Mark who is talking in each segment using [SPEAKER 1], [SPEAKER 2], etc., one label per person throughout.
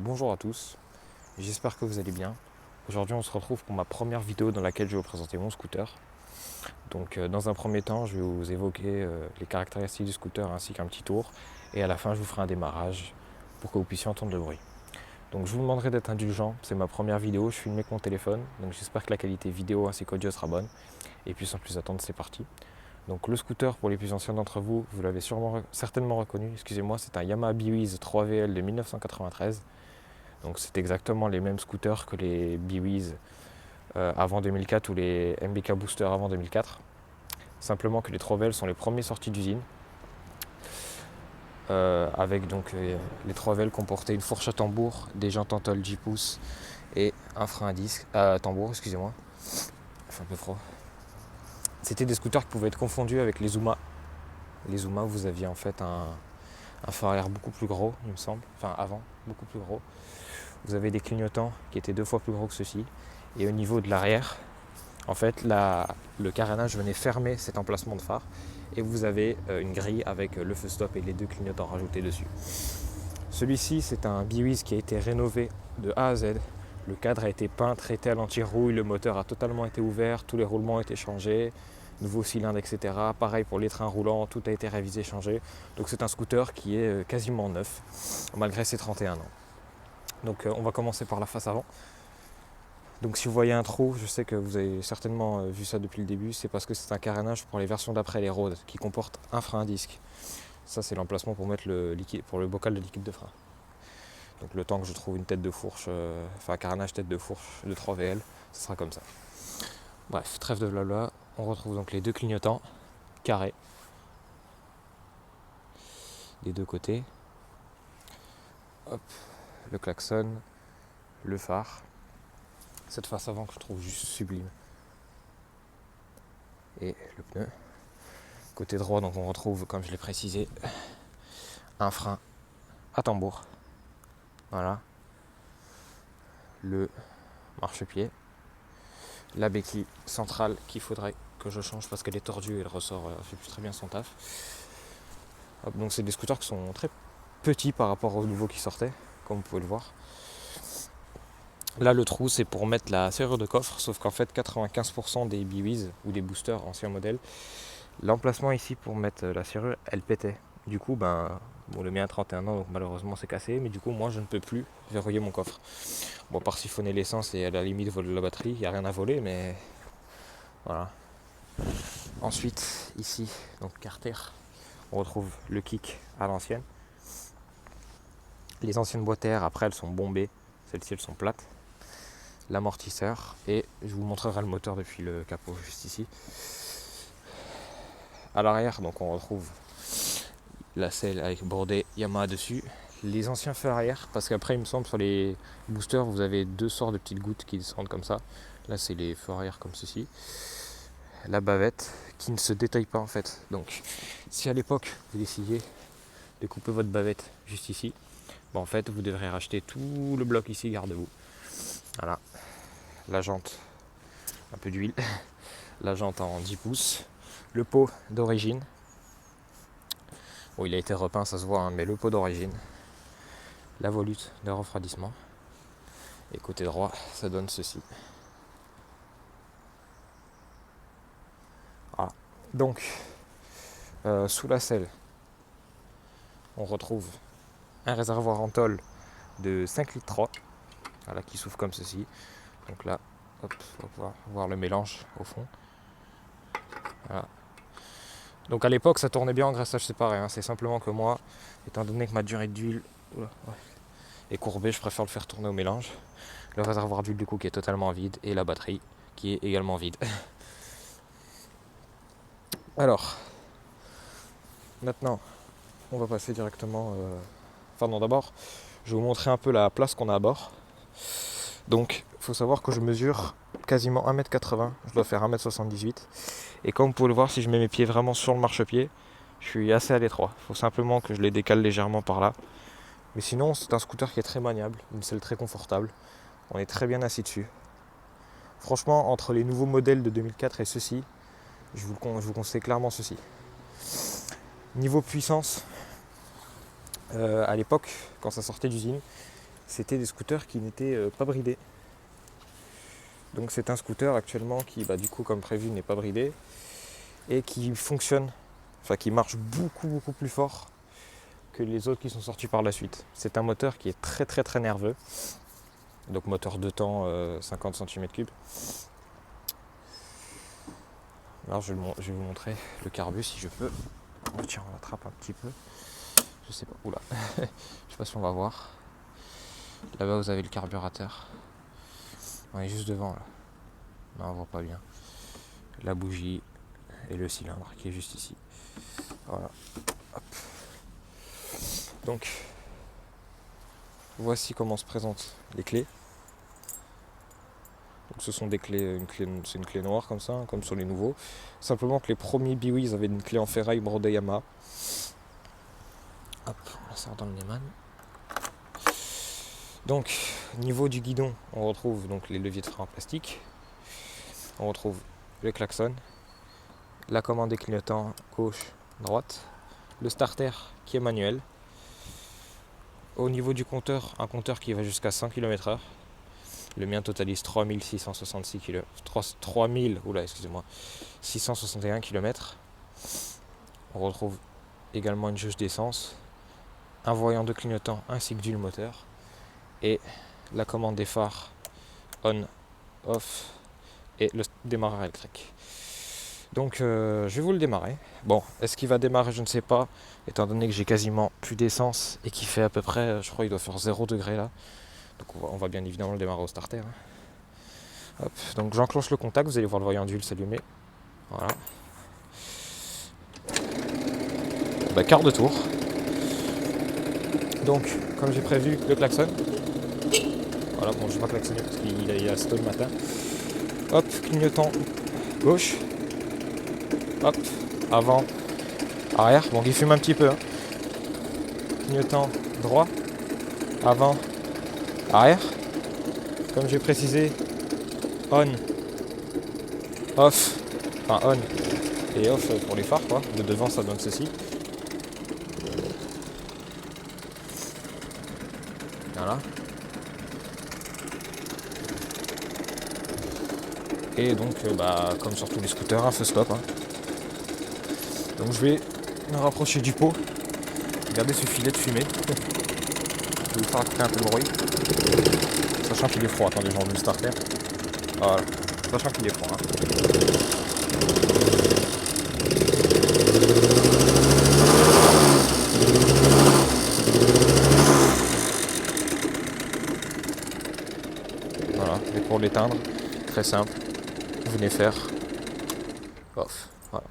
[SPEAKER 1] Bonjour à tous, j'espère que vous allez bien. Aujourd'hui on se retrouve pour ma première vidéo dans laquelle je vais vous présenter mon scooter. Donc dans un premier temps je vais vous évoquer les caractéristiques du scooter ainsi qu'un petit tour. Et à la fin je vous ferai un démarrage pour que vous puissiez entendre le bruit. Donc je vous demanderai d'être indulgent, c'est ma première vidéo, je filme avec mon téléphone. Donc j'espère que la qualité vidéo ainsi qu'audio sera bonne. Et puis sans plus attendre c'est parti. Donc le scooter pour les plus anciens d'entre vous, vous l'avez certainement reconnu, excusez-moi, c'est un Yamaha B-Wiz 3VL de 1993. Donc c'est exactement les mêmes scooters que les B-Wiz avant 2004 ou les MBK Booster avant 2004. Simplement que les 3VL sont les premiers sortis d'usine. Avec donc les 3VL comportaient une fourche à tambour, des jantes en tôle 10 pouces et un frein à disque, tambour, excusez-moi. Il fait un peu froid. C'était des scooters qui pouvaient être confondus avec les Zuma. Les Zuma, vous aviez en fait un phare arrière beaucoup plus gros, il me semble. Enfin avant, beaucoup plus gros. Vous avez des clignotants qui étaient 2 fois plus gros que ceux-ci. Et au niveau de l'arrière, en fait, le carénage venait fermer cet emplacement de phare. Et vous avez une grille avec le feu stop et les 2 clignotants rajoutés dessus. Celui-ci, c'est un B-Wiz qui a été rénové de A à Z. Le cadre a été peint, traité à l'anti-rouille, le moteur a totalement été ouvert, tous les roulements ont été changés, nouveaux cylindres, etc. Pareil pour les trains roulants, tout a été révisé, changé. Donc c'est un scooter qui est quasiment neuf, malgré ses 31 ans. Donc on va commencer par la face avant. Donc si vous voyez un trou, je sais que vous avez certainement vu ça depuis le début, c'est parce que c'est un carénage pour les versions d'après, les Road, qui comporte un frein à disque. Ça c'est l'emplacement pour mettre le liquide, pour le bocal de liquide de frein. Donc le temps que je trouve une tête de fourche, un carénage tête de fourche de 3VL, ce sera comme ça. Bref, trêve de blabla, on retrouve donc les 2 clignotants carrés des 2 côtés. Hop, le klaxon, le phare. Cette face avant que je trouve juste sublime. Et le pneu. Côté droit, donc on retrouve, comme je l'ai précisé, un frein à tambour. Voilà. Le marchepied. La béquille centrale qu'il faudrait que je change parce qu'elle est tordue et le ressort fait plus très bien son taf. Hop, donc c'est des scooters qui sont très petits par rapport aux nouveaux qui sortaient, comme vous pouvez le voir. Là le trou c'est pour mettre la serrure de coffre, sauf qu'en fait 95% des B-Wiz ou des boosters anciens modèles, l'emplacement ici pour mettre la serrure elle pétait. Du coup le mien a 31 ans donc malheureusement c'est cassé, mais du coup moi je ne peux plus verrouiller mon coffre. Bon, par siphonner l'essence et à la limite voler la batterie, il n'y a rien à voler, mais voilà. Ensuite ici, donc carter, on retrouve le kick à l'ancienne. Les anciennes boîtes air après elles sont bombées, celles-ci elles sont plates. L'amortisseur et je vous montrerai le moteur depuis le capot juste ici. À l'arrière donc on retrouve la selle avec bordé Yamaha dessus, les anciens feux arrière, parce qu'après il me semble sur les boosters vous avez 2 sortes de petites gouttes qui descendent comme ça. Là c'est les feux arrière comme ceci. La bavette qui ne se détaille pas en fait. Donc si à l'époque vous décidiez de couper votre bavette juste ici, en fait vous devrez racheter tout le bloc ici garde-vous. Voilà. La jante, un peu d'huile, la jante en 10 pouces, le pot d'origine. Bon, il a été repeint, ça se voit, mais le pot d'origine, la volute de refroidissement. Et côté droit, ça donne ceci. Voilà. Donc, sous la selle, on retrouve un réservoir en tôle de 5 litres 3, voilà, qui s'ouvre comme ceci. Donc là, hop, on va pouvoir voir le mélange au fond. Voilà. Donc à l'époque, ça tournait bien en graissage séparé. Hein. C'est simplement que moi, étant donné que ma durée d'huile est courbée, je préfère le faire tourner au mélange. Le réservoir d'huile du coup qui est totalement vide et la batterie qui est également vide. Alors, maintenant, on va passer directement... Enfin non, d'abord, je vais vous montrer un peu la place qu'on a à bord. Donc, il faut savoir que je mesure quasiment 1m80, je dois faire 1m78. Et comme vous pouvez le voir, si je mets mes pieds vraiment sur le marchepied, je suis assez à l'étroit. Il faut simplement que je les décale légèrement par là. Mais sinon, c'est un scooter qui est très maniable, une selle très confortable. On est très bien assis dessus. Franchement, entre les nouveaux modèles de 2004 et ceux-ci, je vous conseille clairement ceux-ci. Niveau puissance, à l'époque, quand ça sortait d'usine, c'était des scooters qui n'étaient pas bridés. Donc c'est un scooter actuellement qui, du coup, comme prévu, n'est pas bridé et qui fonctionne, enfin qui marche beaucoup plus fort que les autres qui sont sortis par la suite. C'est un moteur qui est très nerveux. Donc moteur 2 temps 50 cm3. Alors je vais vous montrer le carbu si je peux. Oh, tiens, on l'attrape un petit peu. Je sais pas. Oula. Je sais pas si on va voir. Là-bas vous avez le carburateur. On est juste devant là. Non, on voit pas bien. La bougie et le cylindre qui est juste ici. Voilà. Hop. Donc voici comment se présentent les clés. Donc ce sont des clés, c'est une clé noire comme ça, comme sur les nouveaux. Simplement que les premiers Biwiz avaient une clé en ferraille brodée Yamaha. Hop, on la sort dans le Neyman. Donc niveau du guidon, on retrouve donc les leviers de frein en plastique. On retrouve le klaxon, la commande des clignotants gauche, droite, le starter qui est manuel. Au niveau du compteur, un compteur qui va jusqu'à 100 km/h. Le mien totalise 661 km. On retrouve également une jauge d'essence, un voyant de clignotant ainsi que d'huile moteur et la commande des phares on, off et le démarreur électrique. Donc je vais vous le démarrer. Bon, est-ce qu'il va démarrer? Je ne sais pas, étant donné que j'ai quasiment plus d'essence et qu'il fait à peu près, je crois qu'il doit faire 0 degré là. Donc on va bien évidemment le démarrer au starter. Hop, donc j'enclenche le contact, vous allez voir le voyant d'huile s'allumer. Voilà. Quart de tour. Donc, comme j'ai prévu, le klaxon. Voilà, bon, je vais pas klaxonner parce qu'il y a tôt le matin. Hop, clignotant gauche. Hop, avant, arrière. Bon, il fume un petit peu. Hein. Clignotant droit, avant, arrière. Comme j'ai précisé, on, off, enfin on et off pour les phares, quoi. De devant, ça donne ceci. Voilà. Et donc, comme sur tous les scooters, un feu stop. Hein. Donc je vais me rapprocher du pot. Regardez ce filet de fumée. Je vais vous faire écouter un peu le bruit. Sachant qu'il est froid. Attendez, j'ai enlevé le starter. Voilà. Sachant qu'il est froid. Hein. Voilà. Et pour l'éteindre, très simple. Vous venez faire off. Voilà.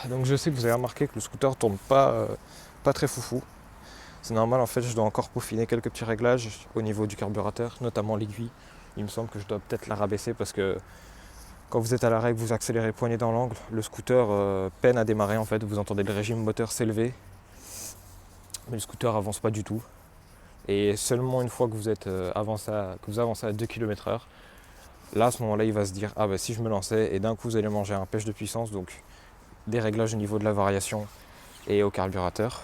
[SPEAKER 1] Donc je sais que vous avez remarqué que le scooter tourne pas très foufou. C'est normal, en fait, je dois encore peaufiner quelques petits réglages au niveau du carburateur, notamment l'aiguille. Il me semble que je dois peut-être la rabaisser parce que quand vous êtes à l'arrêt et que vous accélérez poignet dans l'angle, le scooter peine à démarrer en fait. Vous entendez le régime moteur s'élever, mais le scooter avance pas du tout. Et seulement une fois que vous êtes avancez à 2 km/h, là à ce moment-là il va se dire si je me lançais, et d'un coup vous allez manger un pêche de puissance, donc des réglages au niveau de la variation et au carburateur.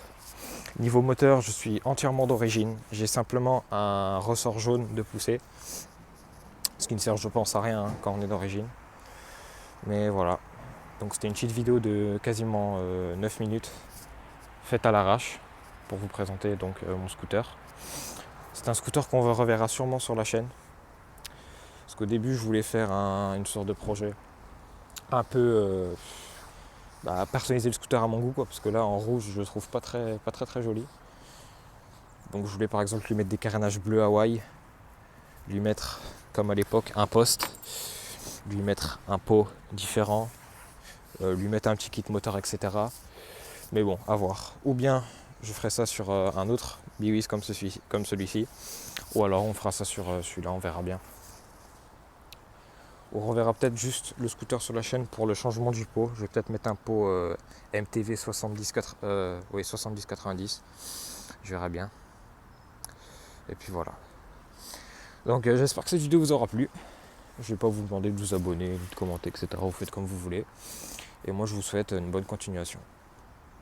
[SPEAKER 1] Niveau moteur, je suis entièrement d'origine. J'ai simplement un ressort jaune de poussée, ce qui ne sert je pense à rien quand on est d'origine. Mais voilà, donc c'était une petite vidéo de quasiment 9 minutes faite à l'arrache pour vous présenter donc mon scooter. C'est un scooter qu'on reverra sûrement sur la chaîne. Parce qu'au début je voulais faire une sorte de projet un peu personnaliser le scooter à mon goût, parce que là en rouge je le trouve pas très joli. Donc je voulais par exemple lui mettre des carénages bleus Hawaï, lui mettre comme à l'époque un poste, lui mettre un pot différent, lui mettre un petit kit moteur, etc. Mais bon, à voir. Ou bien je ferai ça sur un autre Biwiz comme celui-ci, ou alors on fera ça sur celui-là, on verra bien. On reverra peut-être juste le scooter sur la chaîne pour le changement du pot. Je vais peut-être mettre un pot MTV 70-90. Je verrai bien. Et puis voilà. Donc j'espère que cette vidéo vous aura plu. Je ne vais pas vous demander de vous abonner, de commenter, etc. Vous faites comme vous voulez. Et moi je vous souhaite une bonne continuation.